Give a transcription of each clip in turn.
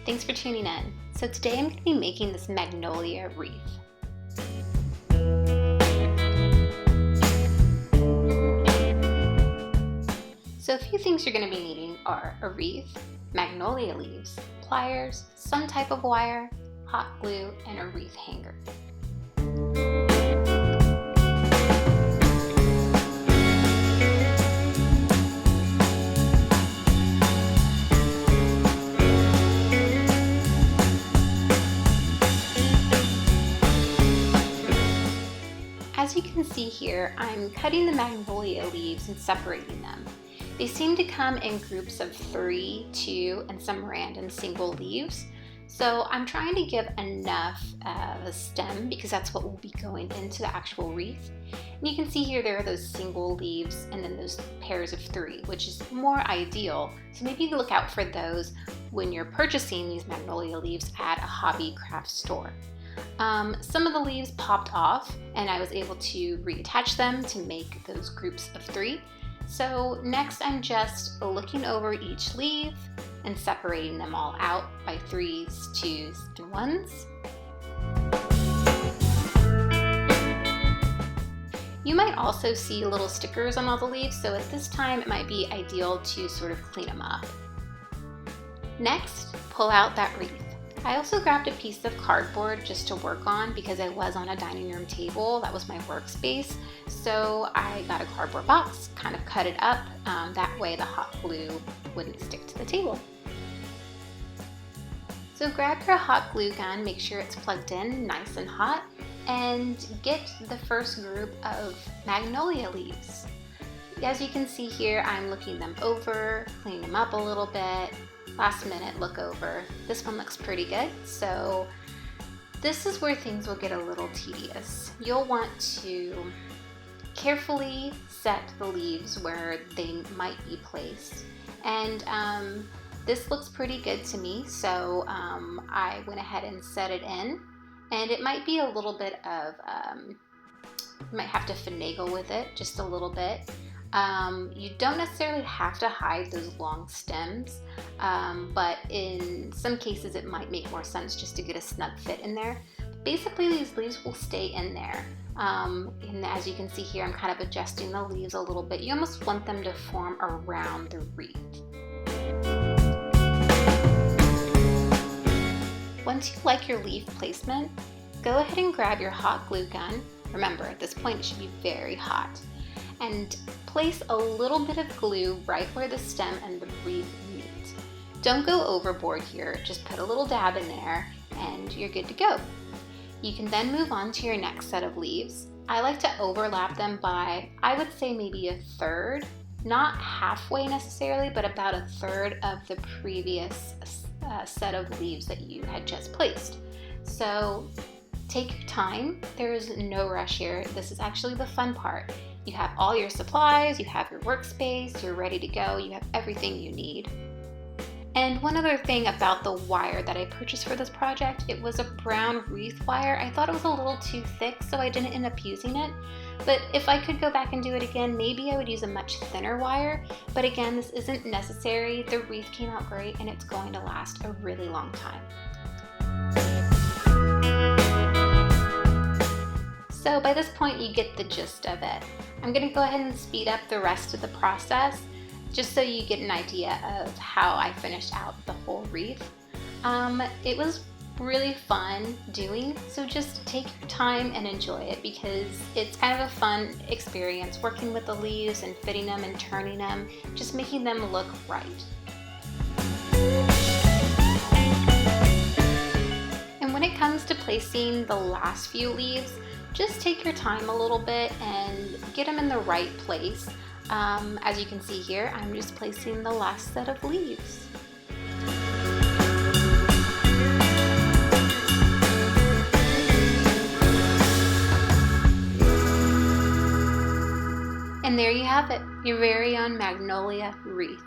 Thanks for tuning in. So today I'm going to be making this Magnolia wreath. So a few things you're going to be needing are a wreath, magnolia leaves, pliers, some type of wire, hot glue, and a wreath hanger. As you can see here, I'm cutting the magnolia leaves and separating them. They seem to come in groups of 3, 2, and some random single leaves. So I'm trying to give enough of a stem because that's what will be going into the actual wreath. And you can see here there are those single leaves and then those pairs of 3, which is more ideal. So maybe you look out for those when you're purchasing these magnolia leaves at a hobby craft store. Some of the leaves popped off and I was able to reattach them to make those groups of 3. So next I'm just looking over each leaf and separating them all out by 3s, 2s, and 1s. You might also see little stickers on all the leaves, so at this time it might be ideal to sort of clean them up. Next, pull out that wreath. I also grabbed a piece of cardboard just to work on because I was on a dining room table. That was my workspace. So I got a cardboard box, kind of cut it up. That way the hot glue wouldn't stick to the table. So grab your hot glue gun, make sure it's plugged in nice and hot, and get the first group of magnolia leaves. As you can see here, I'm looking them over, cleaning them up a little bit. Last minute look over. This one looks pretty good, so this is where things will get a little tedious. You'll want to carefully set the leaves where they might be placed, and this looks pretty good to me, so I went ahead and set it in, and it might be a little bit of, you might have to finagle with it just a little bit. You don't necessarily have to hide those long stems, but in some cases it might make more sense just to get a snug fit in there. Basically these leaves will stay in there, and as you can see here I'm kind of adjusting the leaves a little bit. You almost want them to form around the wreath. Once you like your leaf placement, go ahead and grab your hot glue gun. Remember, at this point it should be very hot. And place a little bit of glue right where the stem and the wreath meet. Don't go overboard here, just put a little dab in there and you're good to go. You can then move on to your next set of leaves. I like to overlap them by, I would say maybe 1/3, not halfway necessarily, but about 1/3 of the previous set of leaves that you had just placed. So take your time, there is no rush here. This is actually the fun part. You have all your supplies, you have your workspace, you're ready to go, you have everything you need. And one other thing about the wire that I purchased for this project, it was a brown wreath wire. I thought it was a little too thick, so I didn't end up using it. But if I could go back and do it again, maybe I would use a much thinner wire. But again, this isn't necessary. The wreath came out great and it's going to last a really long time. So by this point you get the gist of it. I'm going to go ahead and speed up the rest of the process just so you get an idea of how I finished out the whole wreath. It was really fun doing, so just take your time and enjoy it because it's kind of a fun experience working with the leaves and fitting them and turning them, just making them look right. And when it comes to placing the last few leaves, just take your time a little bit and get them in the right place. As you can see here, I'm just placing the last set of leaves. And there you have it, your very own magnolia wreath.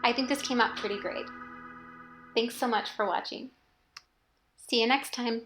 I think this came out pretty great. Thanks so much for watching. See you next time.